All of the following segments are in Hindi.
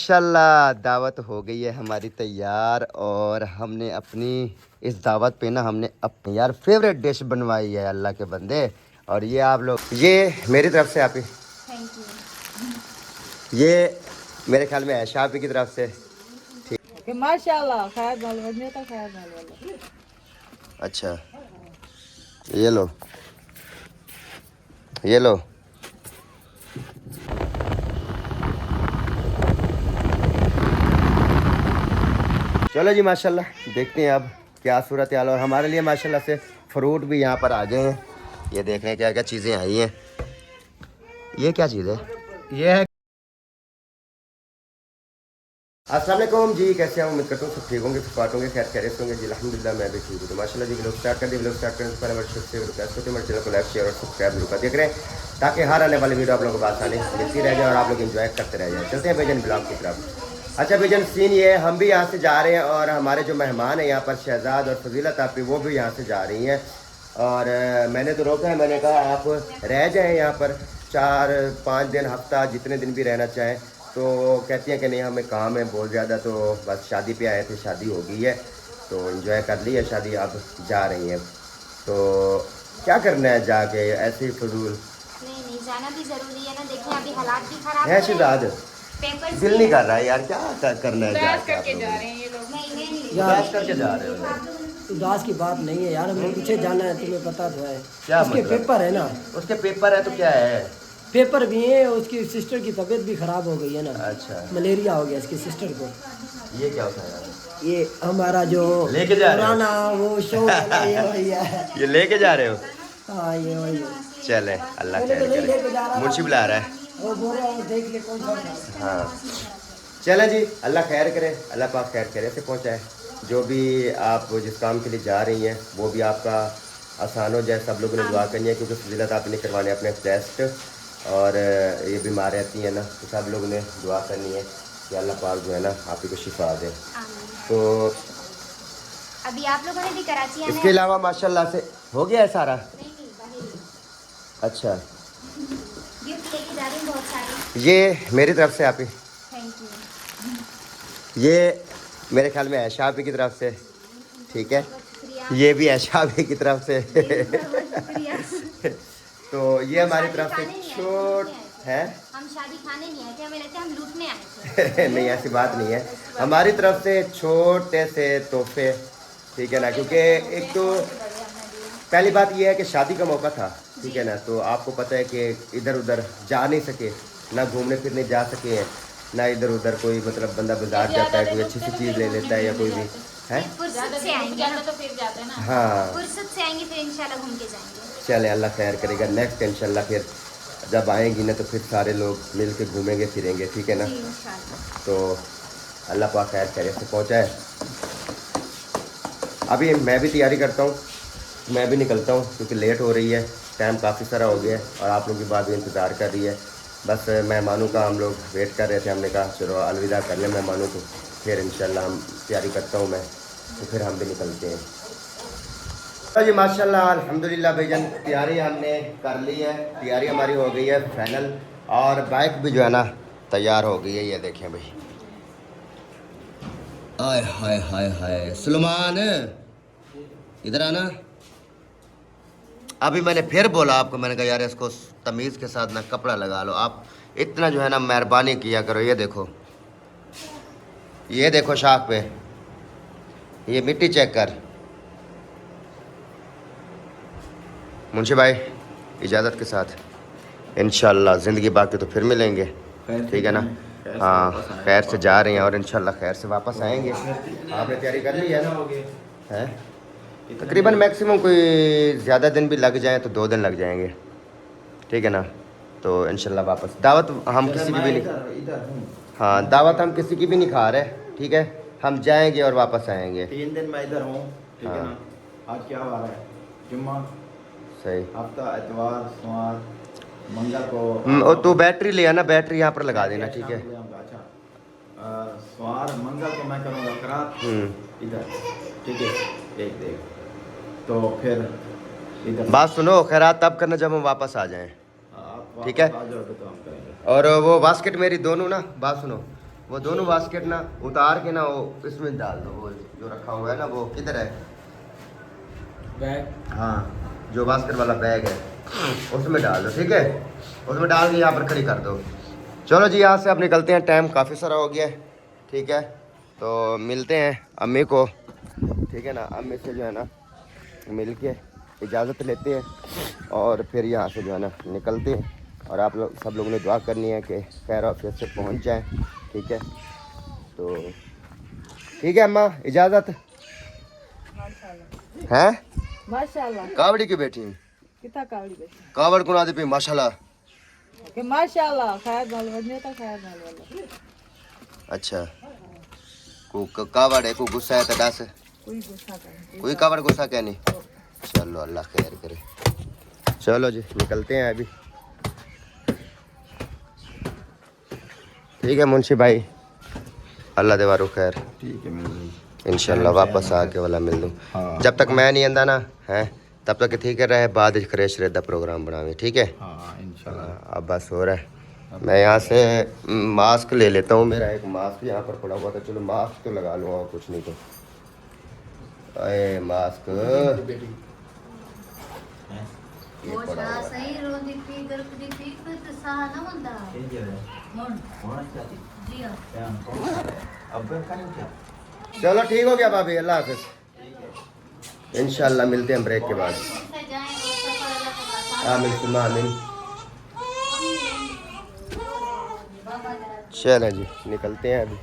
माशाल्लाह दावत हो गई है हमारी तैयार और हमने अपनी इस दावत पे ना हमने अपनी यार फेवरेट डिश बनवाई है अल्लाह के बंदे। और ये आप लोग ये मेरी तरफ से आप ही थैंक यू। ये मेरे ख्याल में ऐशा आप ही की तरफ से कि माशाल्लाह खैर बाल बजने तो खैर बाल वाला। अच्छा ये लो ये लो। चलो जी माशाल्लाह देखते हैं अब क्या सूरत हाल। और हमारे लिए माशाल्लाह से फ्रूट भी यहाँ पर आ गए हैं। ये देख रहे हैं क्या क्या चीज़ें आई हैं। ये क्या चीज़ है? ये है अस्सलाम वालेकुम जी, कैसे हैं? उम्मीद करता हूँ सब ठीक होंगे, फिट होंगे, खैर खैरियत होंगे जी। अल्हम्दुलिल्लाह मैं भी ठीक हूँ। तो माशाल्लाह जी व्लॉग स्टार्ट कर दिए। व्लॉग स्टार्ट करने से पहले हमारे सबसे रिक्वेस्ट होती है हमारे चैनल को लाइक शेयर और सब्सक्राइब जरूर कर देख रहे हैं ताकि हर आने वाली वीडियो आप लोगों को आसानी मिलती रह जाए और आप लोग एंजॉय करते रह जाए। चलते हैं बेजन ब्लॉग की तरफ। अच्छा बेजन सीन ये है, हम भी यहाँ से जा रहे हैं और हमारे जो मेहमान हैं यहाँ पर शहजाद और फजीलत आपी वो भी यहाँ से जा रही हैं। और मैंने तो रोका है, मैंने कहा आप रह जाएँ यहाँ पर 4-5 दिन हफ्ता जितने दिन भी रहना चाहें। तो कहती हैं कि नहीं हमें काम है बहुत ज़्यादा, तो बस शादी पे आए थे, शादी हो गई है तो एंजॉय कर ली है शादी, अब जा रही हैं। तो क्या करना है जाके ऐसे ही फजूल? नहीं जाना भी जरूरी है ना। देखिए अभी हालात भी खराब है शहजाद, पेपर्स दिल नहीं कर रहा है यार, क्या करना है उदास जाके? करके जा रहे हैं ये लोग। नहीं उदास करके जा रहे हो? उदास की बात नहीं है यार, हमें पीछे जाना है, तुम्हें पता तो है। क्या उसके मतलब? पेपर है ना। उसके पेपर है तो क्या है? पेपर भी है, उसकी सिस्टर की तबीयत भी खराब हो गई है ना। अच्छा मलेरिया हो गया इसकी सिस्टर को। ये क्या होता है यार? ये हमारा जो लेके जा रहे हो? पुराना वो शो है ना, ये वही है। ये लेके जा रहे हो? हाँ ये वही है। चले अल्लाह मैंने तो नहीं खैर लेके जा करे, रहा मुंशी बुला रहा है। वो बोल रहा है देख ले कौन सा है। हाँ चलें जी, अल्लाह खैर करे, अल्लाह पाक खैर करे से पहुँचाए। जो भी आप जिस काम के लिए जा रही हैं वो भी आपका आसान हो जाए। सब लोगों ने दुआ करनी है क्योंकि फजीलत आपने करवाने अपने टेस्ट और ये बीमार रहती हैं ना, तो सब लोगों ने दुआ करनी है कि अल्लाह पाक जो है ना आप ही को शिफा दे। तो अभी आप लोगों ने भी कराची आना इसके है? अलावा माशाल्लाह से हो गया है सारा। नहीं बाहर अच्छा गिफ्ट लेके जा रही हूँ बहुत सारे। ये मेरी तरफ से आप ही, थैंक यू। ये मेरे ख्याल में ऐशा आप ही की तरफ से, ठीक है। शुक्रिया। ये भी ऐशा आप ही की तरफ से शुक्रिया। तो ये हमारी तरफ से छोट है। हम शादी खाने नहीं आए थे, हमें लगता है हम लूटने आए थे। नहीं ऐसी बात नहीं है, हमारी तरफ से छोटे से तोहफे, ठीक है ना। क्योंकि एक तो पहली बात यह है कि शादी का मौका था, ठीक है ना। तो आपको पता है कि इधर उधर जा नहीं सके, ना घूमने फिरने जा सके हैं, ना इधर उधर कोई मतलब बंदा बाजार जाता है कोई अच्छी सी चीज़ ले लेता है या कोई भी है। फुर्सत से आएंगे ना, तो फिर जाते हैं ना। हाँ फुर्सत से आएंगे फिर इंशाल्लाह घूम के जाएंगे। चले अल्लाह खैर करेगा। नेक्स्ट इंशाल्लाह फिर जब आएंगी ना तो फिर सारे लोग मिल के घूमेंगे फिरेंगे, ठीक है ना। जी इंशाल्लाह। तो अल्लाह पाक खैर खैरियत से पहुँचाए। अभी मैं भी तैयारी करता हूँ, मैं भी निकलता हूँ क्योंकि लेट हो रही है, टाइम काफ़ी सारा हो गया है और आप लोगों की बात भी इंतज़ार कर रही है। बस मेहमानों का हम लोग वेट कर रहे थे, हमने कहा चलो अलविदा कर लें मेहमानों को, फिर इंशाल्लाह हम तैयारी करता हूँ मैं, तो फिर हम भी निकलते हैं। तो जी माशाल्लाह अल्हम्दुलिल्लाह भाईजान तैयारी हमने कर ली है, तैयारी हमारी हो गई है फाइनल और बाइक भी जो है ना तैयार हो गई है। ये देखें भाई, आय हाय हाय हाय सुलेमान इधर आना। अभी मैंने फिर बोला आपको, मैंने कहा यार इसको तमीज़ के साथ ना कपड़ा लगा लो, आप इतना जो है ना मेहरबानी किया करो। ये देखो शाख पे ये मिट्टी चेक कर। मुंशी भाई इजाज़त के साथ इंशाल्लाह ज़िंदगी बाकी तो फिर मिलेंगे, ठीक है ना। हाँ खैर से जा रही हैं और इंशाल्लाह खैर से वापस आएंगे। आपने तैयारी कर ली है ना? है तकरीबन मैक्सिमम कोई ज़्यादा दिन भी लग जाए तो 2 दिन लग जाएंगे, ठीक है ना। तो इंशाल्लाह वापस दावत हम किसी की भी नहीं, हाँ दावत हम किसी की भी नहीं खा रहे, ठीक है। हम जाएंगे और वापस आएंगे। 3 दिन मैं इधर हूँ, ठीक है ना। आज क्या वार है? जुम्मा, सही। हफ्ता इतवार सोमवार मंगल को तो बैटरी ले आना, बैटरी यहाँ पर लगा देना, ठीक है। अच्छा सोमवार मंगल को मैं करूँगा खराब इधर, ठीक है। देख तो फिर इधर बात सुनो, खैरात तब करना जब हम वापस आ जाएं, आप ठीक है। आ जाओगे तो हम करेंगे। और वो बास्केट मेरी दोनों ना, बात सुनो, वो दोनों बास्केट ना उतार के ना वो इसमें डाल दो, वो जो रखा हुआ है ना वो किधर है बैग। हाँ जो बास्केट वाला बैग है उसमें डाल दो, ठीक है। उसमें डाल के यहाँ पर खड़ी कर दो। चलो जी यहाँ से अब निकलते हैं, टाइम काफ़ी सारा हो गया है, ठीक है। तो मिलते हैं अम्मी को, ठीक है ना। अम्मी से जो है ना मिल के इजाज़त लेते हैं और फिर यहाँ से जो है ना निकलते हैं। और आप लोग सब लोगों ने दुआ करनी है कि खैर ऑफिस से पहुँच जाएं, ठीक है। तो ठीक है अम्मा, इजाज़त है। माशाल्लाह कावड़ी की बेटी कितना कावड़ी बेटी कावड़ को ना दे माशाल्लाह। के माशाल्लाह खैर बाल बजने तो खैर बाल वाला अच्छा को कावड़ है को गुस्सा है तो दस कोई गुस्सा कर कोई कावड़ गुस्सा क्या नहीं। चलो अल्लाह खैर करे। चलो जी निकलते हैं अभी, ठीक है मुंशी भाई, अल्लाह दे वारो खैर, ठीक है मिल इंशाल्लाह वापस आके वाला मिल दूँ। जब तक मैं नहीं आंदा ना है तब तक ठीक है रहे, बाद खरेश रेदा प्रोग्राम बनावे, ठीक है। हाँ इंशाल्लाह। अब बस हो रहा है। मैं यहाँ से मास्क ले लेता हूँ, मेरा एक मास्क यहाँ पर पड़ा हुआ था, चलो मास्क तो लगा लूँ और कुछ नहीं तो। अरे मास्क ये पड़ा हुआ है। चलो ठीक हो गया भाभी, अल्लाह हाफिज। इंशाल्लाह मिलते हैं ब्रेक के बाद। आमीन सुम्मा आमीन। चलें जी निकलते हैं अभी।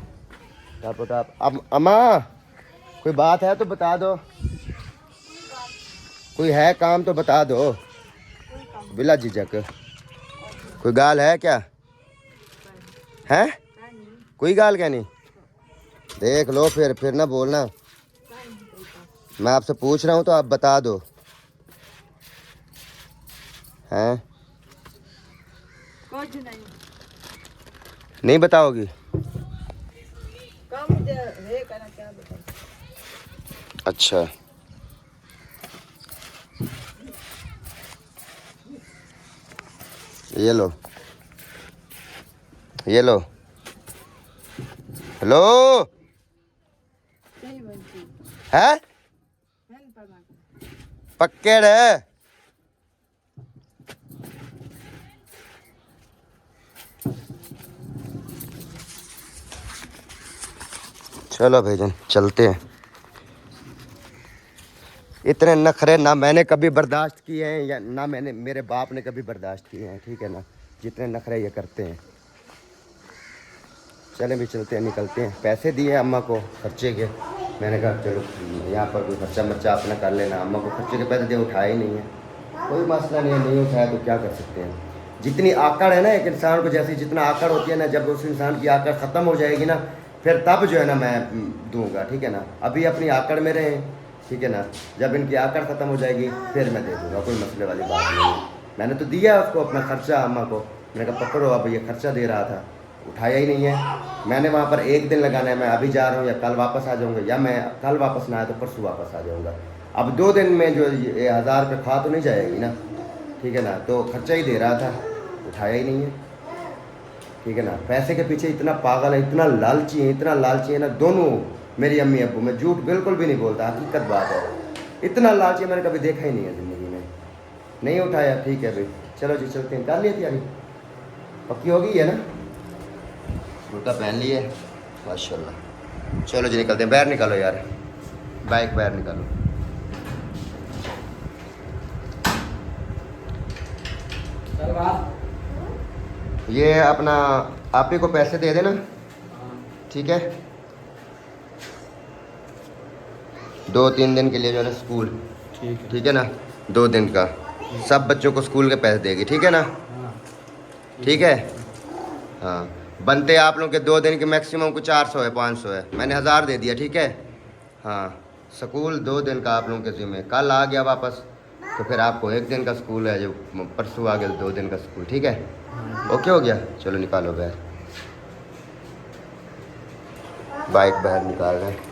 आप अब अम्मा कोई बात है तो बता दो, कोई है काम तो बता दो बिला झिझक। कोई गाल है क्या है? कोई गाल क्या नहीं? देख लो फिर ना बोलना, मैं आपसे पूछ रहा हूँ तो आप बता दो। हैं कुछ नहीं नहीं बताओगी? कम दे रे करना क्या बता। अच्छा ये लो ये लो। हेलो सही बनती है है परमा पक्केड़ है। चलो भाईजान चलते हैं। इतने नखरे ना मैंने कभी बर्दाश्त किए हैं या ना मैंने मेरे बाप ने कभी बर्दाश्त किए हैं, ठीक है ना, जितने नखरे ये करते हैं। चले भी चलते हैं, निकलते हैं। पैसे दिए अम्मा को खर्चे के, मैंने कहा चलो यहाँ पर कोई खर्चा मर्चा अपना कर लेना। अम्मा को खर्चे के पैसे दिए, उठाए ही नहीं है, कोई मसला नहीं है, नहीं उठाया तो क्या कर सकते हैं। जितनी आकड़ है ना एक इंसान को, जैसे जितना आकड़ होती है ना, जब उस इंसान की आकड़ ख़त्म हो जाएगी ना फिर तब जो है ना मैं दूंगा, ठीक है ना। अभी अपनी आकड़ में रहें, ठीक है ना। जब इनकी आकड़ ख़त्म हो जाएगी फिर मैं दे दूँगा, कोई मसले वाली बात नहीं है। मैंने तो दिया उसको अपना खर्चा अम्मा को, मैंने कहा पकड़ो, अब ये खर्चा दे रहा था, उठाया ही नहीं है। मैंने वहाँ पर एक दिन लगाना है, मैं अभी जा रहा हूँ या कल वापस आ जाऊँगा, या मैं कल वापस ना आया तो परसों वापस आ जाऊँगा। अब 2 दिन में जो ये 1000 रुपये खा तो नहीं जाएगी ना, ठीक है ना। तो खर्चा ही दे रहा था, उठाया ही नहीं है, ठीक है ना। पैसे के पीछे इतना पागल है, इतना लालची है ना दोनों मेरी अम्मी अब्बू। मैं झूठ बिल्कुल भी नहीं बोलता, हकीकत बात है। इतना लालची मैंने कभी देखा ही नहीं है ज़िंदगी में। नहीं उठाया, ठीक है भाई, चलो जी चलते हैं। कर लिया तैयारी, पक्की हो गई है ना? जूता पहन लिए माशाल्लाह। चलो जी निकलते हैं। बाहर निकालो यार, बाइक बाहर निकालो। ये अपना आप ही को पैसे दे देना, ठीक है। 2-3 दिन के लिए जो है ना स्कूल, ठीक है ना, 2 दिन का सब बच्चों को स्कूल के पैसे देगी, ठीक है ना। ठीक है हाँ, बनते आप लोग के 2 दिन के मैक्सिमम को 400 है 500 है, मैंने 1000 दे दिया, ठीक है। हाँ स्कूल 2 दिन का आप लोगों के ज़िम्मे। कल आ गया वापस तो फिर आपको 1 दिन का स्कूल है, जो परसों आ गया 2 दिन का स्कूल, ठीक है। ओके हो गया, चलो निकालो बाहर, बाइक बाहर निकाल रहे हैं।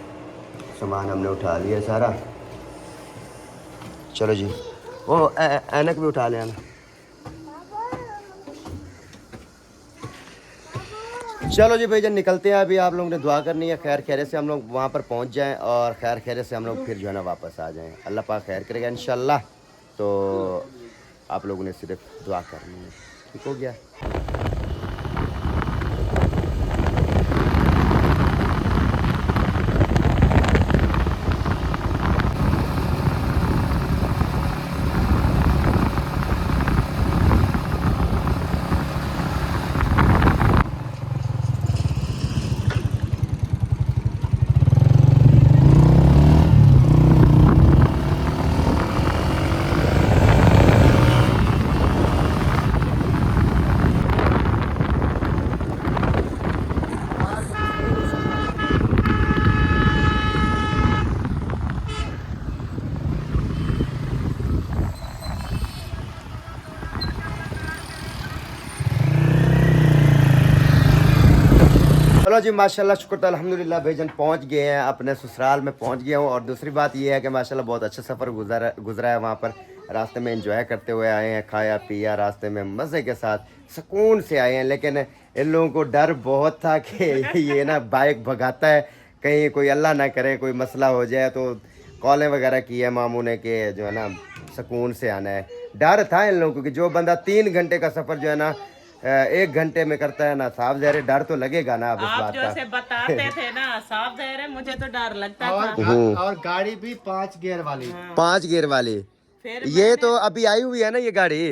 सामान हमने उठा लिया सारा। चलो जी, वो ऐनक भी उठा लेना। चलो जी भाईजान निकलते हैं अभी। आप लोगों ने दुआ करनी है खैर खैरियत से हम लोग वहाँ पर पहुँच जाएं और खैर खैरियत से हम लोग फिर जो है ना वापस आ जाएं। अल्लाह पाक खैर करेगा इंशाल्लाह। तो आप लोगों ने सिर्फ दुआ करनी है। ठीक हो गया। चलो जी माशाल्लाह शुक्र तो अल्हम्दुलिल्लाह भाईजान पहुंच गए हैं, अपने ससुराल में पहुंच गया हूं। और दूसरी बात ये है कि माशाल्लाह बहुत अच्छा सफ़र गुजरा है। वहाँ पर रास्ते में एंजॉय करते हुए आए हैं, खाया पिया रास्ते में मज़े के साथ सुकून से आए हैं। लेकिन इन लोगों को डर बहुत था कि ये ना बाइक भगाता है, कहीं कोई अल्लाह ना करे कोई मसला हो जाए। तो कॉलें वगैरह की है मामू ने कि जो है ना सुकून से आना है। डर था इन लोगों को कि जो बंदा 3 घंटे का सफ़र जो है ना 1 घंटे में करता है ना, साफ ज़ाहिर डर तो लगेगा ना। अब इस बात का जैसे बताते थे ना साफ ज़ाहिर है मुझे तो डर लगता था। और गाड़ी भी 5 गियर वाली। 5 गियर वाली। ये तो अभी आई हुई है ना ये गाड़ी,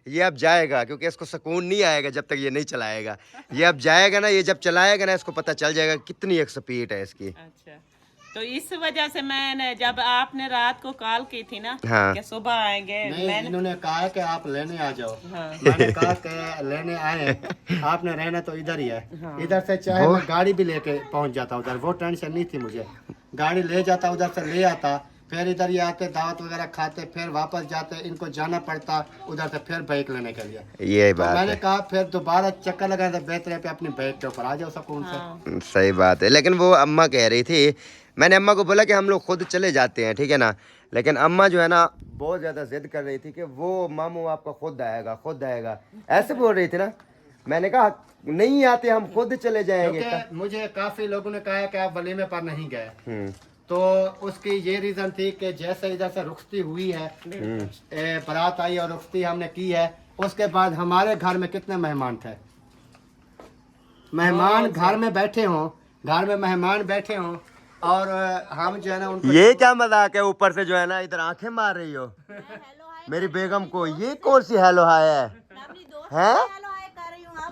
ये अब जाएगा क्योंकि इसको सुकून नहीं आएगा जब तक ये नहीं चलाएगा। ये अब जाएगा ना, ये जब चलाएगा ना इसको पता चल जाएगा कितनी एक स्पीड है इसकी। अच्छा, तो इस वजह से मैंने जब आपने रात को कॉल की थी ना हाँ। कि सुबह आएंगे, नहीं, इन्होंने कहा है कि आप लेने आ जाओ। हाँ। मैंने कहा कि लेने आए, आपने रहना तो इधर ही है। इधर से चाहे मैं गाड़ी भी लेके पहुंच जाता उधर, वो टेंशन नहीं थी मुझे। गाड़ी ले जाता, उधर से ले आता, फिर इधर ये आते दावत वगैरह खाते, फिर वापस जाते, इनको जाना पड़ता उधर से फिर बाइक लेने के लिए। ये तो बात मैंने है। कहा फिर दोबारा चक्कर लगाने से बेहतर है पे अपनी बाइक के ऊपर आ जाओ सुकून से। सही बात है। लेकिन वो अम्मा कह रही थी, मैंने अम्मा को बोला कि हम लोग खुद चले जाते हैं, ठीक है ना। लेकिन अम्मा जो है ना बहुत ज़्यादा जिद कर रही थी कि वो मामू आपका खुद आएगा, खुद आएगा, ऐसे बोल रही थी ना। मैंने कहा नहीं आते, हम खुद चले जाएंगे। क्योंकि मुझे काफी लोगों ने कहा कि आप वलीमे पर नहीं गए, तो उसकी ये रीजन थी कि जैसे इधर से रुखसती हुई है, बारात आई और रुखसती हमने की है, उसके बाद हमारे घर में कितने मेहमान थे। मेहमान घर में बैठे हों, घर में मेहमान बैठे हों और हम जो है ना उनको ये क्या मजाक है, ऊपर से जो है ना इधर आंखें मार रही हो मेरी बेगम को। ये कौन सी हेलो हाय है?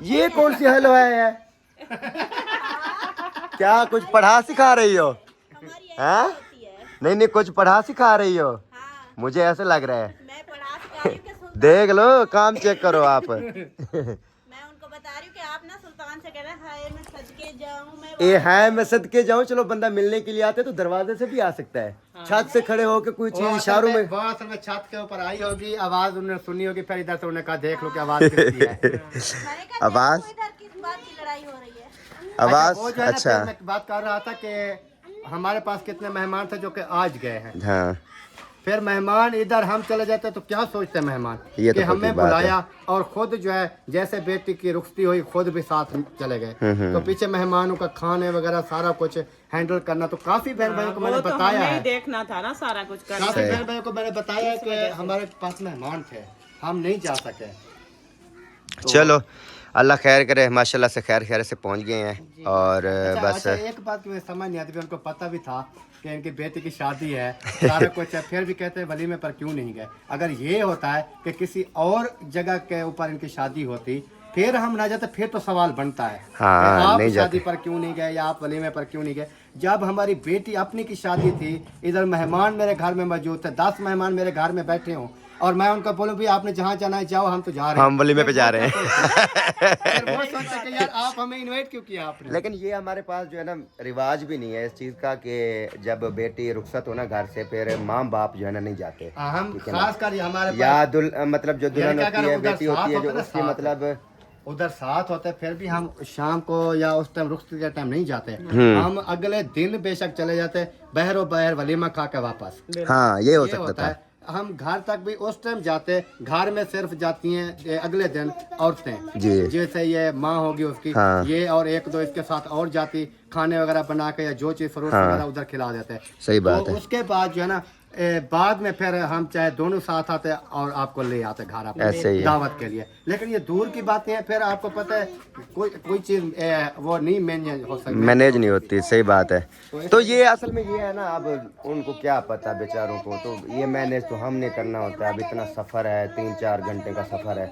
ये कौन सी हेलो हाय है? क्या कुछ पढ़ा सिखा रही हो? हैं? नहीं कुछ पढ़ा सिखा रही हो। मुझे ऐसे लग रहा है। देख लो, काम चेक करो आप। मैं उनको बता रही हूँ कि आप ना सुल्तान से कह रहे हैं हाय मैं सदके जाऊँ, मैं सदके जाऊँ। चलो बंदा मिलने के लिए आते तो दरवाजे से भी आ सकता है, छत से खड़े होकर कोई चीज इशारों में। वो असल में छत के ऊपर आई होगी, आवाज उन्होंने सुनी होगी, फिर इधर से उन्होंने कहा देख लो कि आवाज किसकी है। आवाज किस बात की लड़ाई हो रही है? आवाज वो जो है ना, अच्छा। फिर मैं बात कर रहा था कि हमारे पास कितने मेहमान थे जो कि आज गए हैं। हाँ। फिर मेहमान इधर हम चले जाते तो क्या सोचते मेहमान ये तो कि हमें बात है। बुलाया और खुद जो है जैसे बेटी की रुखसती हुई खुद भी साथ चले गए। तो पीछे मेहमानों का खाने वगैरह सारा कुछ हैंडल करना, तो काफी बहन भाइयों को मैंने वो तो बताया हमें ही है, देखना था ना सारा कुछ करना। काफी बहन भाइयों को मैंने बताया है कि हमारे पास मेहमान थे, हम नहीं जा सके। चलो अल्लाह खैर करे, माशाल्लाह से खैर से पहुंच गए हैं। और बस एक बात की मुझे समझ नहीं आती, उनको पता भी था कि इनकी बेटी की शादी है, सारा कुछ है, फिर भी कहते हैं वलीमे पर क्यों नहीं गए। अगर ये होता है कि किसी और जगह के ऊपर इनकी शादी होती, फिर हम ना जाते, फिर तो सवाल बनता है हाँ, कि आप नहीं शादी जाते। पर क्यों नहीं गए या आप वलीमे पर क्यों नहीं गए। जब हमारी बेटी अपनी की शादी थी, इधर मेहमान मेरे घर में मौजूद थे, 10 मेहमान मेरे घर में बैठे हों और मैं उनको बोलूं भी आपने जहाँ जाना है जाओ, हम तो जा रहे हैं, हम वलीमे पे जा रहे हैं। फिर वो सोचते कि यार आप हमें इनवाइट क्यों किया आपने। लेकिन ये हमारे पास जो है ना रिवाज भी नहीं है इस चीज़ का कि जब बेटी रुखसत हो ना घर से, फिर माँ बाप जो है ना नहीं जाते। हम खास कर हमारे या मतलब जो दुल्हन क्या होती करें, है, उधर बेटी होती है, साथ जो होता है, उसकी साथ मतलब उधर साथ होते, फिर भी हम शाम को या उस टाइम रुखसती के टाइम नहीं जाते। हम अगले दिन बेशक चले जाते, बहरो बहर वलीमा खा के वापस। हाँ ये हो ये सकता होता था। है। हम घर तक भी उस टाइम जाते, घर में सिर्फ जाती हैं ये अगले दिन औरतें जी। जैसे ये माँ होगी उसकी, हाँ। ये और एक दो इसके साथ और जाती, खाने वगैरह बना के या जो चीज़ फ्रूट हाँ। वगैरह उधर खिला देते हैं। सही बात तो है। उसके बाद जो है ना बाद में फिर हम चाहे दोनों साथ आते और आपको ले आते घर ऐसे ही अपने है। दावत के लिए। लेकिन ये दूर की बातें हैं, फिर आपको पता है कोई चीज़ वो नहीं मैनेज हो सकती, मैनेज नहीं होती। सही बात है। तो ये असल में ये है ना, अब उनको क्या पता बेचारों को, तो ये मैनेज तो हमने करना होता है। अब इतना सफ़र है, 3-4 घंटे का सफ़र है,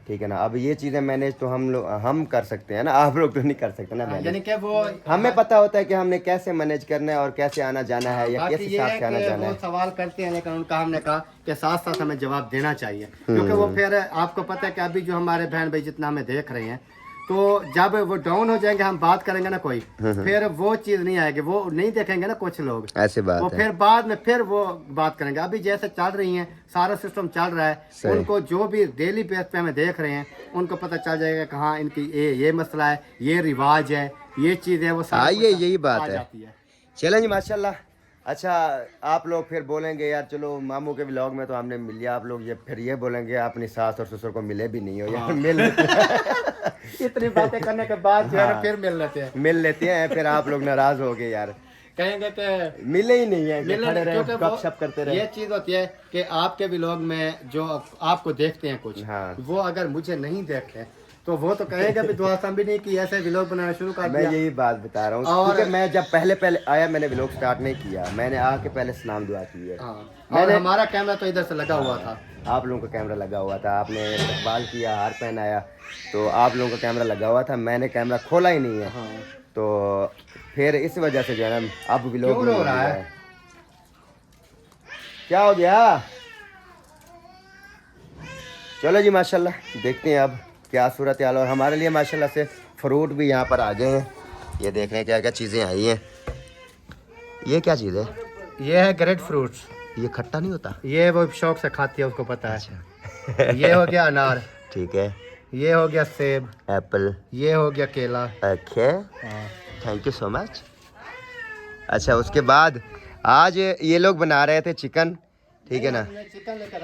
ठीक है ना। अब ये चीज़ें मैनेज तो हम कर सकते हैं ना, आप लोग तो नहीं कर सकते ना यानी मैनेज। कि वो हमें पता होता है कि हमने कैसे मैनेज करना है और कैसे आना जाना है या किस बाकी ये हिसाब है से आना कि जाना वो है। सवाल करते हैं, लेकिन उनका हमने कहा कि साथ साथ हमें जवाब देना चाहिए, क्योंकि वो फिर आपको पता है कि अभी जो हमारे बहन भाई जितना हमें देख रहे हैं, तो जब वो डाउन हो जाएंगे, हम बात करेंगे ना कोई, फिर वो चीज़ नहीं आएगी, वो नहीं देखेंगे ना कुछ लोग, ऐसी बात वो है। फिर बाद में फिर वो बात करेंगे। अभी जैसे चल रही हैं, सारा सिस्टम चल रहा है, सही। उनको जो भी डेली बेस पे हमें देख रहे हैं, उनको पता चल जाएगा कि हाँ इनकी ये मसला है, ये रिवाज है, ये चीज़ है, वो सारा हाँ, कुछ यही बात आ है। जाती है। चलें जी, माशाल्लाह। अच्छा, आप लोग फिर बोलेंगे यार चलो मामू के व्लॉग में तो हमने मिल लिया, आप लोग ये फिर ये बोलेंगे अपनी सास और ससुर को मिले भी नहीं हो यार। मिल लेते हैं। इतनी बातें करने के बाद जो है ना फिर मिल लेते हैं, मिल लेते हैं, फिर आप लोग नाराज हो गए यार, कहेंगे कि मिले ही नहीं है, मिले खड़े रहे क्योंकि वो- गपशप करते रहे। ये चीज होती है कि आपके व्लॉग में जो आपको देखते हैं कुछ, हाँ। वो अगर मुझे नहीं देखते तो वो तो कहेगा भी दुआ भी नहीं कि ऐसे व्लॉग बनाना शुरू कर मैं दिया। यही बात बता रहा हूँ, और- क्योंकि मैं जब पहले आया मैंने व्लॉग स्टार्ट नहीं किया, मैंने आके पहले सलाम दुआ की है। हाँ, और हमारा कैमरा तो इधर से लगा हुआ था, आप लोगों का कैमरा लगा हुआ था, आपने इस्तेमाल किया, हार पहनाया, तो आप लोगों का कैमरा लगा हुआ था, मैंने कैमरा खोला ही नहीं है। हाँ। तो फिर इस वजह से जो है ना अब व्लॉग क्यों रो रहा है? क्या हो गया? चलो जी, माशाल्लाह देखते हैं अब क्या सूरत हाल। और हमारे लिए माशाल्लाह से फ्रूट भी यहाँ पर आ गए हैं, ये देख रहे हैं क्या क्या चीज़ें आई हैं। ये क्या चीज़ है? ये है ग्रेट फ्रूट्स, ये खट्टा नहीं होता? ये वो शौक से खाती है, उसको पता है। अच्छा। ये हो गया अनार, ठीक है। ये हो गया सेब, एप्पल। ये हो गया केला। ओके, हाँ। Thank you so much. अच्छा, उसके बाद आज ये लोग बना रहे थे चिकन, ठीक है ना? हमने चिकन लेकर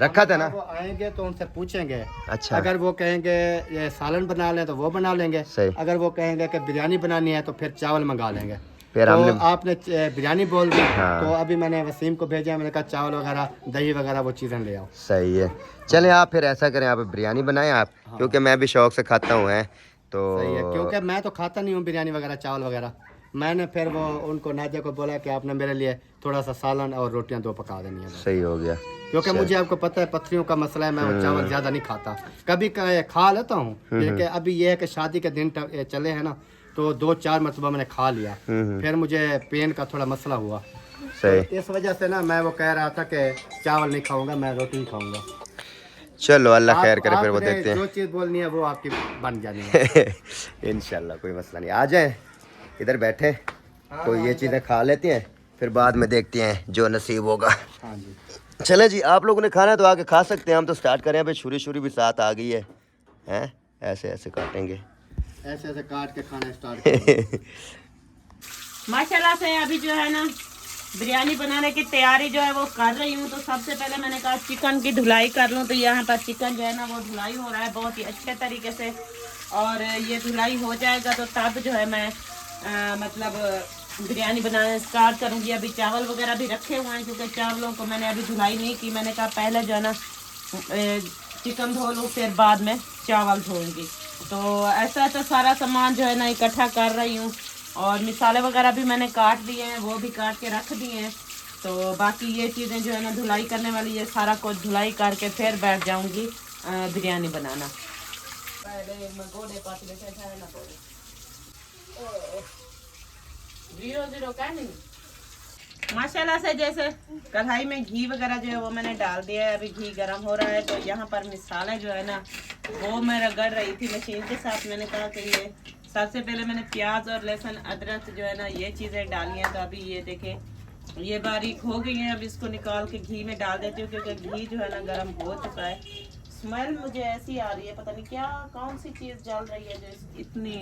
रखा था ना? वो आएंगे तो उनसे पूछेंगे, अच्छा। अगर वो कहेंगे ये सालन बना लें तो वो बना लेंगे, सही। अगर वो कहेंगे कि बिरयानी बनानी है तो फिर चावल मंगा लेंगे। फिर तो हमने आपने बिरयानी बोल दी, हाँ। तो अभी मैंने वसीम को भेजा, मैंने कहा चावल वगैरह दही वगैरह वो चीज़ें ले आओ। सही है। चलें, आप फिर ऐसा करें, आप बिरयानी बनाएं आप, क्योंकि मैं भी शौक से खाता हूँ है तो सही है, क्योंकि मैं तो खाता नहीं हूँ बिरयानी वगैरह चावल वगैरह। मैंने फिर वो उनको नाजिया को बोला कि आपने मेरे लिए थोड़ा सा सालन और रोटियां 2 पका देनी है, सही हो गया। क्योंकि मुझे आपको पता है पथरियों का मसला है, मैं वो चावल ज़्यादा नहीं खाता, कभी खा लेता हूँ, लेकिन अभी ये है कि शादी के दिन चले हैं ना, तो 2-4 मरतबा मैंने खा लिया, फिर मुझे पेन का थोड़ा मसला हुआ, सही। तो इस वजह से ना मैं वो कह रहा था कि चावल नहीं खाऊंगा, मैं रोटी ही खाऊंगा। चलो, अल्लाह खैर करे, फिर वो आपने देखते जो हैं। चीज़ बोलनी है वो आपकी बन जानी है। इंशाल्लाह कोई मसला नहीं। आ जाएं, इधर बैठे तो ये चीज़ें खा लेते हैं, फिर बाद में देखते हैं जो नसीब होगा। हाँ जी, चले जी, आप लोगों ने खाना तो आके खा सकते हैं, हम तो स्टार्ट करें। अभी छुरी भी साथ आ गई है, हैं? ऐसे ऐसे काटेंगे। ऐसे ऐसे काट के खाना स्टार्ट करें। माशाल्लाह से अभी जो है ना बिरयानी बनाने की तैयारी जो है वो कर रही हूँ। तो सबसे पहले मैंने कहा चिकन की धुलाई कर लूँ, तो यहाँ पर चिकन जो है ना वो धुलाई हो रहा है बहुत ही अच्छे तरीके से, और ये धुलाई हो जाएगा तो तब जो है मैं मतलब बिरयानी बनाना स्टार्ट करूँगी। अभी चावल वगैरह भी रखे हुए हैं, क्योंकि चावलों को मैंने अभी धुलाई नहीं की, मैंने कहा पहले जो है ना चिकन धो लूँ फिर बाद में चावल धोऊंगी। तो ऐसा तो सारा सामान जो है ना इकट्ठा कर रही हूँ, और मिसाले वगैरह भी मैंने काट दिए हैं, वो भी काट के रख दिए हैं। तो बाकी ये चीज़ें जो है ना धुलाई करने वाली, ये सारा कुछ धुलाई करके फिर बैठ जाऊंगी बिरयानी बनाना। माशाल्लाह से जैसे कढ़ाई में घी वगैरह जो है वो मैंने डाल दिया है, अभी घी गर्म हो रहा है। तो यहाँ पर मिसाले जो है ना वो मैं रगड़ रही थी मशीन के साथ। मैंने कहा कि ये सबसे पहले मैंने प्याज और लहसुन अदरक जो है ना ये चीज़ें डाली हैं। तो अभी ये देखें ये बारीक हो गई हैं, अब इसको निकाल के घी में डाल देती हूँ, क्योंकि घी जो है ना गर्म हो चुका है। स्मेल मुझे ऐसी आ रही है, पता नहीं क्या कौन सी चीज़ जल रही है जो इतनी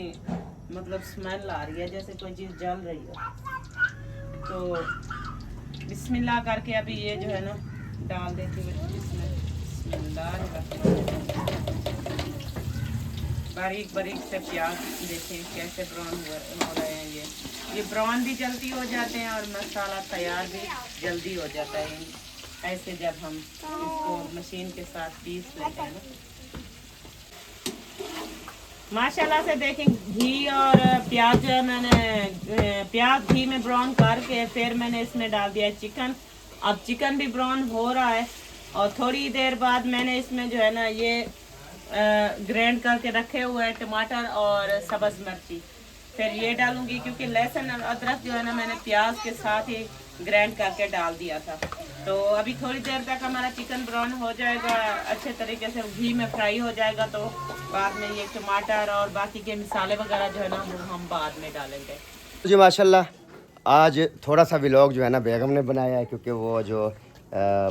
मतलब स्मेल आ रही है जैसे कोई चीज़ जल रही है। तो बिस्मिल्लाह करके अभी ये जो है ना डाल देती हूँ इसमें। बारीक बारीक से प्याज देखें कैसे ब्राउन हो रहे हैं। ये ब्राउन भी जल्दी हो जाते हैं और मसाला तैयार भी जल्दी हो जाता है ऐसे जब हम इसको मशीन के साथ पीस लेते हैं ना। माशाल्लाह से देखें घी और प्याज जो है मैंने प्याज घी में ब्राउन करके फिर मैंने इसमें डाल दिया चिकन। अब चिकन भी ब्राउन हो रहा है और थोड़ी देर बाद मैंने इसमें जो है ना ये ग्राइंड करके रखे हुए हैं टमाटर और सब्ज़ मिर्ची फिर ये डालूंगी क्योंकि लहसुन और अदरक जो है ना मैंने प्याज के साथ ही ग्राइंड करके डाल दिया था। तो अभी थोड़ी देर तक हमारा चिकन ब्राउन हो जाएगा अच्छे तरीके से घी में फ्राई हो जाएगा तो बाद में ये टमाटर और बाकी के मसाले वगैरह जो है ना वो हम बाद में डालेंगे। जी माशाल्लाह आज थोड़ा सा व्लॉग जो है ना बेगम ने बनाया है क्योंकि वो जो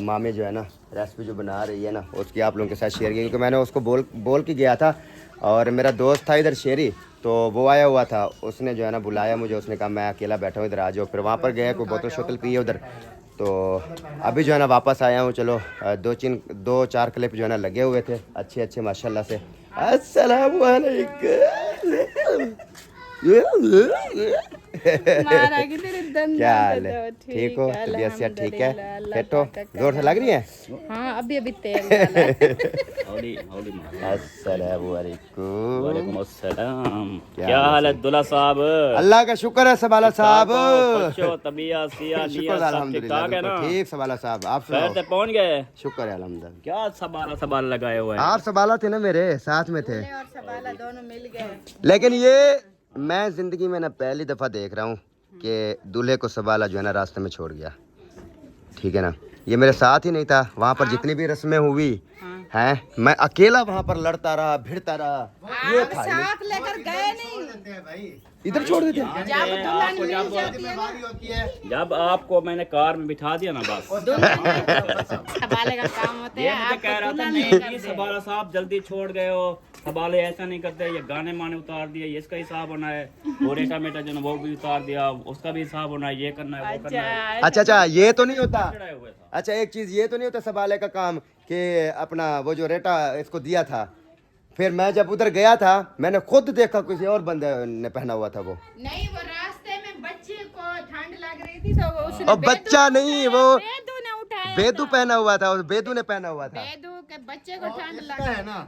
मामी जो है ना रेसिपी जो बना रही है ना उसकी आप लोगों के साथ शेयर की क्योंकि मैंने उसको बोल के गया था और मेरा दोस्त था इधर शेरी तो वो आया हुआ था उसने जो है ना बुलाया मुझे उसने कहा मैं अकेला बैठा हूँ इधर आ जाओ फिर वहाँ पर गया कोई बोतल शोतल पी है उधर तो अभी जो है ना वापस आया हूँ। चलो 2-4 क्लिप जो है ना लगे हुए थे अच्छे माशाल्लाह से। अस्सलाम वालेकुम क्या हाल है ठीक हो तबीयत से ठीक है पेटो जोर से लग रही है। हाँ अभी तेल अस्सलाम वालेकुम वालेकुम अस्सलाम। क्या हाल है दुल्हा साहब? अल्लाह का शुक्र है सबाला साहब तबीयत शुक्र अल्हम्दुलिल्लाह ठीक सबाला साहब आप पहुंच गए? शुक्र है अल्हम्दुलिल्लाह। क्या सबाला लगाए हुए हैं? आप सबाला थे ना मेरे साथ में थे और सबाला दोनों मिल गए। लेकिन ये मैं जिंदगी में ना पहली दफा देख रहा हूँ कि दूल्हे को सबाला जो है ना रास्ते में छोड़ गया। ठीक है ना ये मेरे साथ ही नहीं था वहाँ पर जितनी भी रस्में हुई हैं मैं अकेला वहाँ पर लड़ता रहा भिड़ता रहा ये था साथ लेकर गए नहीं इधर छोड़ देते जब आपको मैंने कार में बिठा दिया ना बस सबाले का काम होता ये मुझे कह रहा था नहीं सबाला साहब जल्दी छोड़ गए हो सबाले ऐसा नहीं करते ये गाने माने उतार दिए ये इसका हिसाब होना है और टमाटर जो ना वो भी उतार दिया उसका भी हिसाब होना है ये करना है वो करना है। अच्छा ये तो नहीं होता। अच्छा एक चीज ये तो नहीं होता सबाले का काम कि अपना वो जो रेटा इसको दिया था फिर मैं जब उधर गया था मैंने खुद देखा किसी और बंदे ने पहना हुआ था वो नहीं वो रास्ते में बच्चे को ठंड लग रही थी तो उसने और बच्चा नहीं वो बेदू ने उठाया बेदू पहना हुआ था बेदू ने पहना हुआ था बेदू के बच्चे को ठंड लग है ना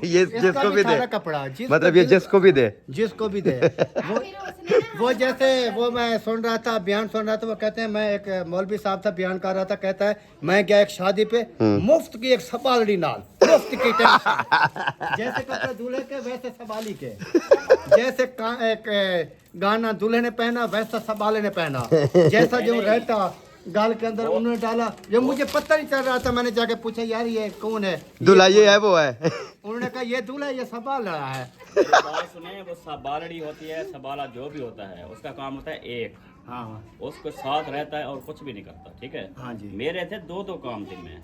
ये जिसको भी दे कपड़ा मतलब ये जिसको भी दे वो जैसे वो मैं सुन रहा था बयान सुन रहा था वो कहते हैं मैं एक मौलवी साहब था बयान कर रहा था कहता है मैं गया एक शादी पे मुफ्त की एक सबालड़ी नाल मुफ्त की जैसे कपड़े दूल्हे के वैसे सबाली के जैसे एक गाना दूल्हे ने पहना वैसा सबाले ने पहना जैसा जो रहता गाल के अंदर उन्होंने डाला जो मुझे पता नहीं चल रहा था मैंने जाके पूछा यार ये कौन है दूल्हा ये है वो है उन्होंने कहा ये दूल्हा ये सबाल लड़ा है। बात सुने वो सबालड़ी होती है सबाला जो भी होता है उसका काम होता है एक हाँ उसको साथ रहता है और कुछ भी नहीं करता ठीक है। हाँ जी मेरे थे दो काम थे मैं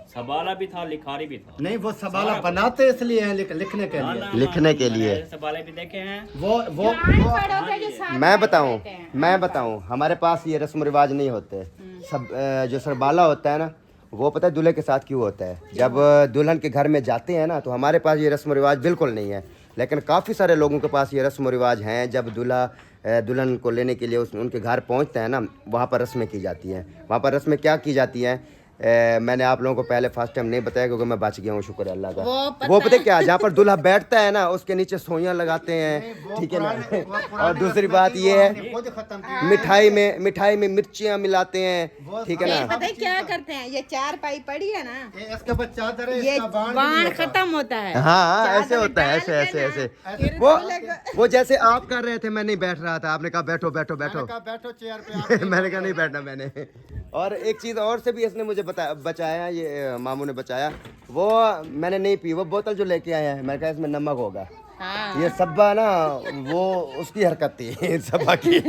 सबाला भी था लिखारी भी था। नहीं वो सबाला बनाते इसलिए हैं लिखने के लिए लिखने के लिए सबाले भी देखे हैं वो मैं बताऊं हमारे पास ये रस्म रिवाज नहीं होते सब जो सरबाला होता है ना वो पता है दूल्हे के साथ क्यों होता है जब दुल्हन के घर में जाते हैं ना तो हमारे पास ये रस्म रिवाज बिल्कुल नहीं है लेकिन काफ़ी सारे लोगों के पास ये रस्म रिवाज हैं। जब दूल्हा दुल्हन को लेने के लिए उनके घर पहुंचते हैं ना वहाँ पर रस्में की जाती हैं। वहाँ पर रस्में क्या की जाती हैं मैंने आप लोगों को पहले फर्स्ट टाइम नहीं बताया क्योंकि मैं बच गया हूँ शुक्र है अल्लाह का। वो पता है क्या जहाँ पर दूल्हा बैठता है ना उसके नीचे सोइयाँ लगाते हैं ठीक है ना और दूसरी बात ये है मिठाई में मिर्चियाँ मिलाते हैं ठीक है ना। पता है क्या करते हैं ये 4 पाई पड़ी है ना इसके बाद चादर है ये बाण खत्म होता है हाँ ऐसे होता है ऐसे वो जैसे आप कर रहे थे मैं नहीं बैठ रहा था आपने कहा बैठो बैठो बैठो बैठो चेयर पे मैंने कहा नहीं बैठना मैंने। और एक चीज़ और से भी इसने मुझे बचाया ये मामू ने बचाया वो मैंने नहीं पी वो बोतल जो लेके आया है मैंने कहा इसमें नमक होगा। ये सब्बा ना वो उसकी हरकत थी सब्बा की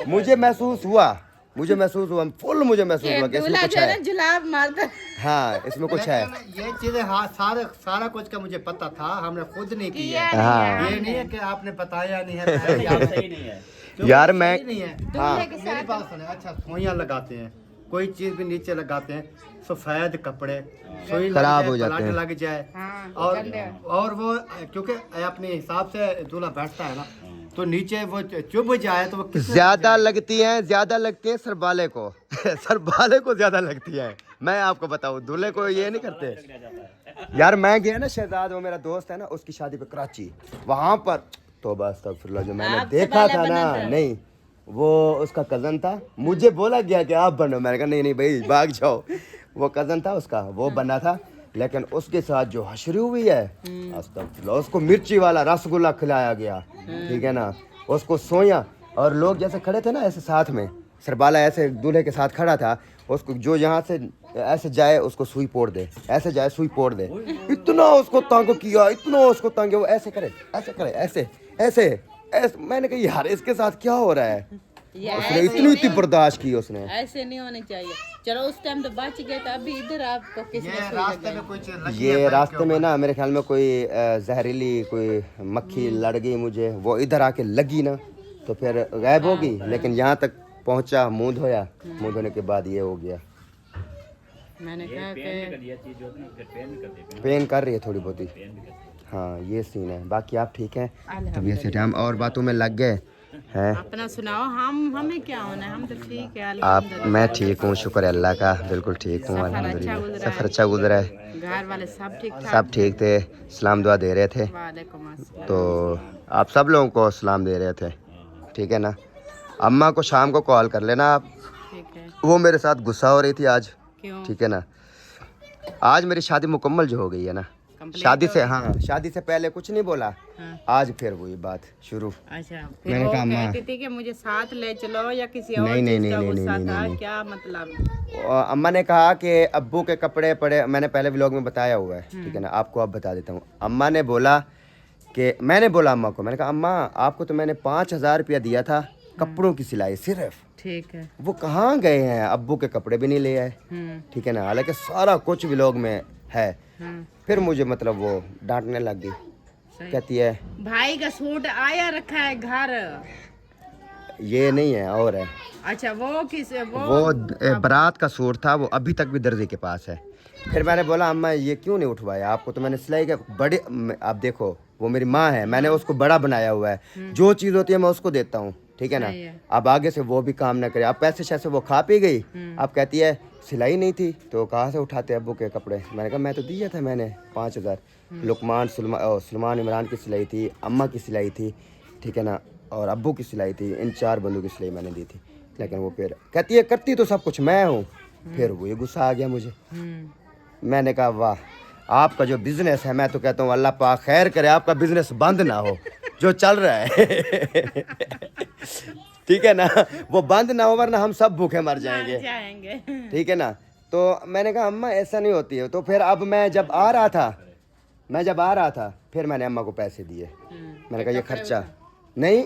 मुझे महसूस हुआ फुल मुझे महसूस हुआ कि इसमें कुछ है जुलाब मारता हाँ इसमें कुछ है। ये चीजें हाँ सारा कुछ का मुझे पता था हमने खुद नहीं किया हाँ ये नहीं है कि आपने बताया नहीं है सही नहीं है यार मैं नहीं है हाँ मेरी बात सुने अच्छा सोइयां लगाते हैं कोई चीज भी नीचे लगाते हैं सफेद कपड़े सुई लग खराब जाए, हो जाते पलाट हैं। लग जाए और वो क्योंकि अपने हिसाब से दूल्हा बैठता है ना तो नीचे वो चुभ जाए तो वो किसने ज्यादा लगती हैं, ज्यादा लगती हैं सरबाले को सरबाले को ज्यादा लगती है। मैं आपको बताऊं दूल्हे को ये नहीं करते यार। मैं गया ना शहजाद, वो मेरा दोस्त है ना, उसकी शादी पे कराची, वहां पर तो बस तब फिर जो मैंने देखा था ना, नहीं वो उसका कजन था, मुझे बोला गया कि आप बनो, मैंने कहा नहीं नहीं भाई भाग जाओ। वो कजन था उसका, वो बना था, लेकिन उसके साथ जो हशरी हुई है अस्तगफिरुल्लाह, उसको मिर्ची वाला रसगुल्ला खिलाया गया, ठीक है ना, उसको सोया और लोग जैसे खड़े थे ना ऐसे साथ में, सरबाला ऐसे दूल्हे के साथ खड़ा था, उसको जो यहाँ से ऐसे जाए उसको सुई पोड़ दे, ऐसे जाए सुई पोड़ दे, इतना उसको तंग किया, इतना उसको तंग किया, वो ऐसे करे ऐसे करे ऐसे ऐसे ऐसे। मैंने कहा यार इसके साथ क्या हो रहा है, उसने इतनी बर्दाश्त की उसने। ऐसे नहीं होने चाहिए। चलो उस टाइम तो बच गए, तो अभी इधर आपको किसने सुई रास्ते में लगाई? कुछ लगी ये है रास्ते में ना मेरे ख्याल में कोई जहरीली कोई मक्खी लड़ गई मुझे, वो इधर आके लगी ना तो फिर गायब हो गई, लेकिन यहाँ तक पहुँचा, मुंह धोया, मुंह धोने के बाद ये हो गया। मैंने कहा कि ये चीज जो है ना फिर पेन भी कर देते पेन कर रही है थोड़ी बहुत ही। हाँ ये सीन है, बाकी आप ठीक हैं, तबीयत से टाइम और बातों में लग गए हैं। अपना सुनाओ, हमें क्या होना है, हम तो ठीक है आप अल्हम्दुलिल्लाह। मैं ठीक हूँ, शुक्र है अल्लाह का, बिल्कुल ठीक हूँ अल्हम्दुलिल्लाह। सफ़र अच्छा गुजरा है, घर वाले सब ठीक ठाक? सब ठीक थे, सलाम दुआ दे रहे थे, वालेकुम अस्सलाम। तो आप सब लोगों को सलाम दे रहे थे, ठीक है ना। अम्मा को शाम को कॉल कर लेना आप, ठीक है। वो मेरे साथ गुस्सा हो रही थी आज, क्यों? ठीक है ना। आज मेरी शादी मुकम्मल जो हो गई है ना, शादी से, हाँ शादी से पहले कुछ नहीं बोला, हाँ। आज फिर वही बात शुरू। अच्छा, फिर मैंने वो कहा, अम्मा कहती थी कि मुझे साथ ले चलो या किसी और नहीं, नहीं, चीज का नहीं, गुस्सा नहीं, था, नहीं। क्या मतलब? और अम्मा ने कहा कि अब्बू के कपड़े पड़े, मैंने पहले व्लॉग में बताया हुआ है, ठीक है ना, आपको अब बता देता हूँ। अम्मा ने बोला कि, मैंने बोला अम्मा को, मैंने कहा अम्मा आपको तो मैंने 5,000 रुपया दिया था कपड़ों की सिलाई सिर्फ, ठीक है। वो कहाँ गए हैं, अब्बू के कपड़े भी नहीं ले आए, ठीक है ना, हालांकि सारा कुछ व्लॉग में है। फिर मुझे मतलब वो डांटने लग गई, कहती है भाई का सूट आया रखा है घर। ये नहीं है और है। अच्छा, वो किस वो बारात का सूट था, वो अभी तक भी दर्जी के पास है। फिर मैंने बोला अम्मा ये क्यों नहीं उठवाया, आपको तो मैंने सिलाई के बड़े, आप देखो वो मेरी माँ है, मैंने उसको बड़ा बनाया हुआ है, जो चीज़ होती है मैं उसको देता हूँ, ठीक है ना। अब आगे से वो भी काम ना करे, अब पैसे शैसे वो खा पी गई, अब कहती है सिलाई नहीं थी तो कहाँ से उठाते अब्बू के कपड़े। मैंने कहा मैं तो दिया था मैंने 5,000, लुकमान सलमान इमरान की सिलाई थी, अम्मा की सिलाई थी, ठीक है ना, और अब्बू की सिलाई थी, इन 4 बंदों की सिलाई मैंने दी थी। लेकिन वो फिर कहती है करती तो सब कुछ मैं हूँ, फिर वो ये गुस्सा आ गया मुझे। मैंने कहा वाह आपका जो बिजनेस है, मैं तो कहता हूँ अल्लाह पाक खैर करे, आपका बिजनेस बंद ना हो जो चल रहा है ठीक है ना, वो बंद ना हो वरना हम सब भूखे मर जाएंगे, ठीक है ना। तो मैंने कहा अम्मा ऐसा नहीं होती है। तो फिर अब मैं जब आ रहा था फिर मैंने अम्मा को पैसे दिए, मैंने कहा ये खर्चा नहीं,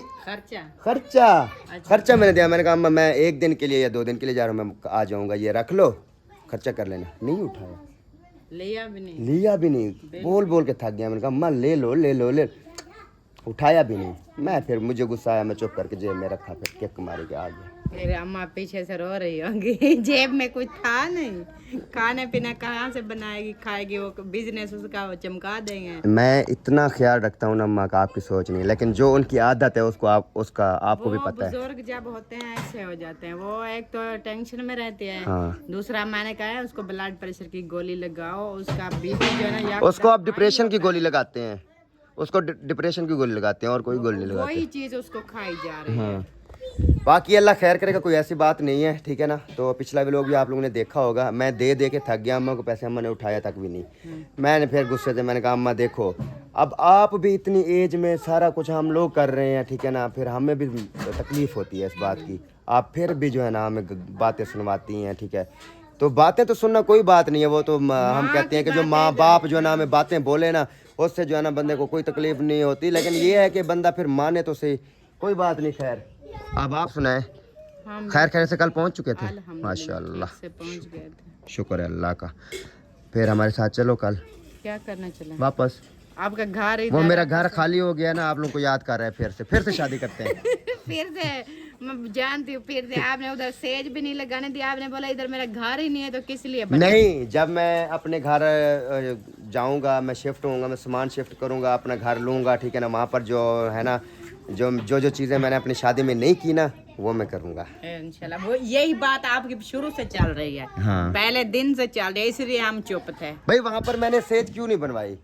खर्चा मैंने दिया। मैंने कहा अम्मा मैं 1 दिन के लिए या 2 दिन के लिए जा रहा हूँ, मैं आ जाऊँगा, ये रख लो खर्चा कर लेना। नहीं उठाया, लिया भी नहीं, बोल बोल के थक गया। मैंने कहा अम्मा ले लो, उठाया भी नहीं। मैं फिर मुझे गुस्सा आया, मैं चुप करके जेब में रखा, फिर किक मारी के आ गया। मेरे अम्मा पीछे से रो रही होंगी जेब में कुछ था नहीं, खाने पीना कहाँ से बनाएगी खाएगी, वो बिजनेस उसका वो चमका देंगे। मैं इतना ख्याल रखता हूँ ना अम्मा का, आपकी सोच नहीं, लेकिन जो उनकी आदत है उसको आपको भी पता है। बुजुर्ग जब होते हैं ऐसे हो जाते हैं, वो एक तो टेंशन में रहते हैं, हाँ। दूसरा मैंने कहा है उसको ब्लड प्रेशर की गोली लगाओ, उसका बीपी जो है ना, उसको आप डिप्रेशन की गोली लगाते हैं, उसको डिप्रेशन की गोली लगाते हैं, और कोई गोली नहीं लगाते। वही चीज उसको खाई जा रही है। हाँ। बाकी अल्लाह खैर करेगा, कोई ऐसी बात नहीं है, ठीक है ना। तो पिछला व्लॉग भी आप लोगों ने देखा होगा, मैं दे के थक गया अम्मा को पैसे, अम्मा ने उठाया तक भी नहीं। मैंने फिर गुस्से से मैंने कहा अम्मा देखो अब आप भी इतनी एज में सारा कुछ हम लोग कर रहे हैं, ठीक है ना, फिर हमें भी तकलीफ होती है इस बात की, आप फिर भी जो है ना हमें बातें सुनवाती हैं, ठीक है। तो बातें तो सुनना कोई बात नहीं है, वो तो हम कहते हैं कि जो माँ बाप जो है ना हमें बातें बोले ना, उससे जो है ना बंदे को कोई तकलीफ नहीं होती, लेकिन ये है कि बंदा फिर माने तो सही, कोई बात नहीं। खैर अब आप सुनाए, खैर से कल पहुंच चुके थे, माशाल्लाह से पहुंच गए थे, शुक्र है अल्लाह का। फिर हमारे साथ चलो कल, क्या करना चला वापस आपका घर, वो मेरा घर खाली हो गया ना, आप लोगों को याद कर रहे हैं, फिर से शादी करते हैं फिर से मैं जानती हूँ। फिर से आपने उधर सेज भी नहीं लगाने दिया, आपने बोला इधर मेरा घर ही नहीं है, तो किस लिए नहीं, जब मैं अपने घर जाऊंगा, मैं शिफ्ट होऊंगा, मैं सामान शिफ्ट करूंगा, अपना घर लूंगा, ठीक है ना, वहाँ पर जो है ना जो चीज़ें मैंने अपनी शादी में नहीं की ना, वो मैं करूंगा इंशाल्लाह। वो यही बात आपकी शुरू से चल रही है। हाँ। पहले दिन से चल रही है, इसलिए हम चुप थे। भाई वहाँ पर मैंने सेज क्यों नहीं बनवाई?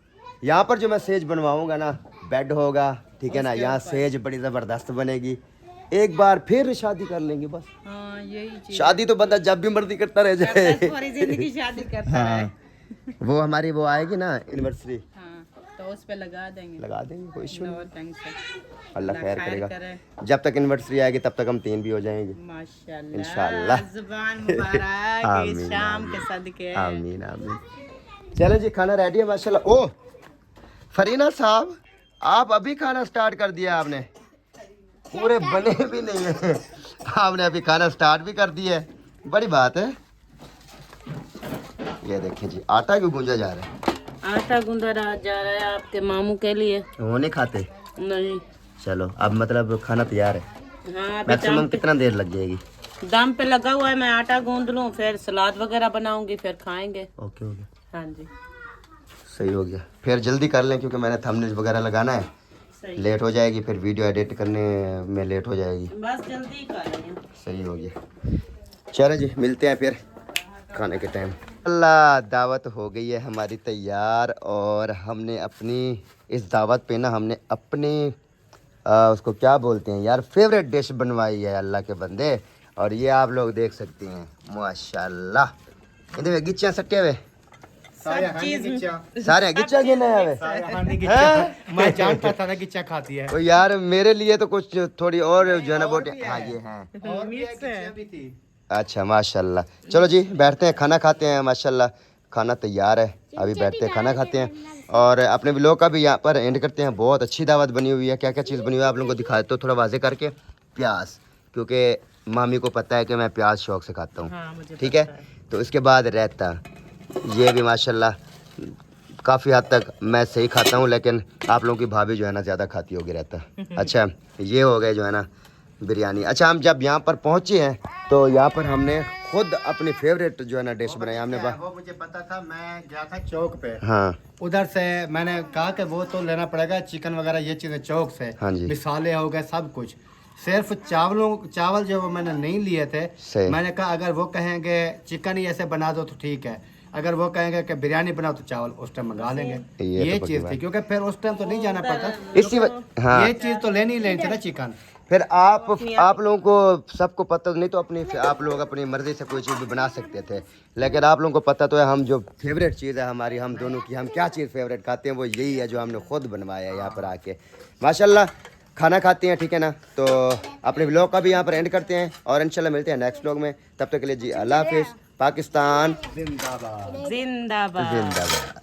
यहाँ पर जो मैं सेज बनवाऊंगा ना, बेड होगा, ठीक है ना, यहाँ सेज बड़ी ज़बरदस्त बनेगी। एक बार फिर शादी कर लेंगे बस। हाँ, यही चीज। शादी तो बंदा जब भी मर्जी करता रह जाए। पूरी जिंदगी शादी करता है। वो हमारी वो आएगी ना एनिवर्सरी, हाँ, तो उस पे लगा देंगे, कोई इशू नहीं। No tension. अल्लाह खैर करेगा। करे। जब तक एनिवर्सरी आएगी तब तक हम 3 भी हो जाएंगे माशाल्लाह। इंशाल्लाह। जुबान मुबारक आमीन, इस शाम के सदके। आमीन आमीन। चलो जी, खाना रेडी है माशाल्लाह। ओ फरीना साहब, आप अभी खाना स्टार्ट कर दिया आपने? पूरे बने भी नहीं है, आपने अभी खाना स्टार्ट भी कर दिया है, बड़ी बात है। ये देखिए जी, आटा क्यों गूंजा जा रहा है? आटा गूंदा जा रहा है आपके मामू के लिए। वो नहीं खाते? नहीं। चलो, अब मतलब खाना तैयार है। हाँ, मैक्सिमम कितना देर लग जाएगी? दम पे लगा हुआ है, मैं आटा गूंद लूँ, फिर सलाद वगैरह बनाऊंगी, फिर खाएंगे। ओके ओके, हाँ जी, सही हो गया। फिर जल्दी कर लें क्योंकि मैंने थंबनेल वगैरह लगाना है, सही। लेट हो जाएगी, फिर वीडियो एडिट करने में लेट हो जाएगी। बस जल्दी कर रही हूँ। सही हो गया। चलो जी, मिलते हैं फिर खाने के टाइम। अल्लाह, दावत हो गई है हमारी तैयार, और हमने अपनी इस दावत पे ना हमने अपनी उसको क्या बोलते हैं यार, फेवरेट डिश बनवाई है अल्लाह के बंदे। और ये आप लोग देख सकते हैं माशाल्लाह, इधर गिच्चा सट्टे हुए सारे गिच्चा गिने हुए। मैं जानता था ना गिच्चा खाती है। तो यार मेरे लिए तो कुछ थोड़ी और जो है ना बोटे, हाँ ये हैं। और भी भी थी। अच्छा माशाल्लाह। चलो जी, बैठते हैं, खाना खाते हैं। माशाल्लाह खाना तैयार है, अभी बैठते हैं, खाना खाते हैं, और अपने व्लॉग का भी यहाँ पर एंड करते हैं। बहुत अच्छी दावत बनी हुई है। क्या क्या चीज़ बनी हुई है आप लोगों को दिखा देता हूँ थोड़ा वाजे करके। प्याज, क्योंकि मामी को पता है कि मैं प्याज शौक से खाता हूँ। हाँ, मुझे ठीक है। तो इसके बाद रायता, ये भी माशाल्लाह काफ़ी हद तक मैं सही खाता हूँ, लेकिन आप लोगों की भाभी जो है ना ज़्यादा खाती होगी रायता। अच्छा, ये हो गए जो है ना बिरयानी। अच्छा, हम जब यहाँ पर पहुँचे हैं तो यहाँ पर हमने खुद अपनी फेवरेट जो है ना डिश बनाई हमने। वो मुझे पता था, मैं गया था चौक पे। हाँ, उधर से मैंने कहा कि वो तो लेना पड़ेगा चिकन वगैरह ये चीज़ें चौक से। हाँ जी। मिसाले हो गए सब कुछ, सिर्फ चावल जो मैंने नहीं लिए थे। सही। मैंने कहा अगर वो कहेंगे चिकन ही ऐसे बना दो तो ठीक है, अगर वो कहेंगे कि बिरयानी बनाओ तो चावल उस टाइम मंगा लेंगे। ये तो चीज़ थी, क्योंकि फिर उस टाइम तो नहीं जाना पड़ता। इसी हाँ, ये चीज़ तो लेनी ही लेनी थी ना चिकन। फिर आप लोगों को सबको पता नहीं तो अपनी आप लोग अपनी मर्जी से कोई चीज़ भी बना सकते थे, लेकिन आप लोगों को पता तो है हम जो फेवरेट चीज़ है हमारी, हम दोनों की, हम क्या चीज़ फेवरेट खाते हैं वो यही है जो हमने खुद बनवाया है यहाँ पर आके। माशाल्लाह खाना खाते हैं, ठीक है ना। तो अपने व्लॉग का भी यहाँ पर एंड करते हैं और इंशाल्लाह मिलते हैं नेक्स्ट व्लॉग में। तब तक के लिए जी अल्लाह हाफिज़। पाकिस्तान जिंदाबाद। जिंदाबाद। जिंदाबाद।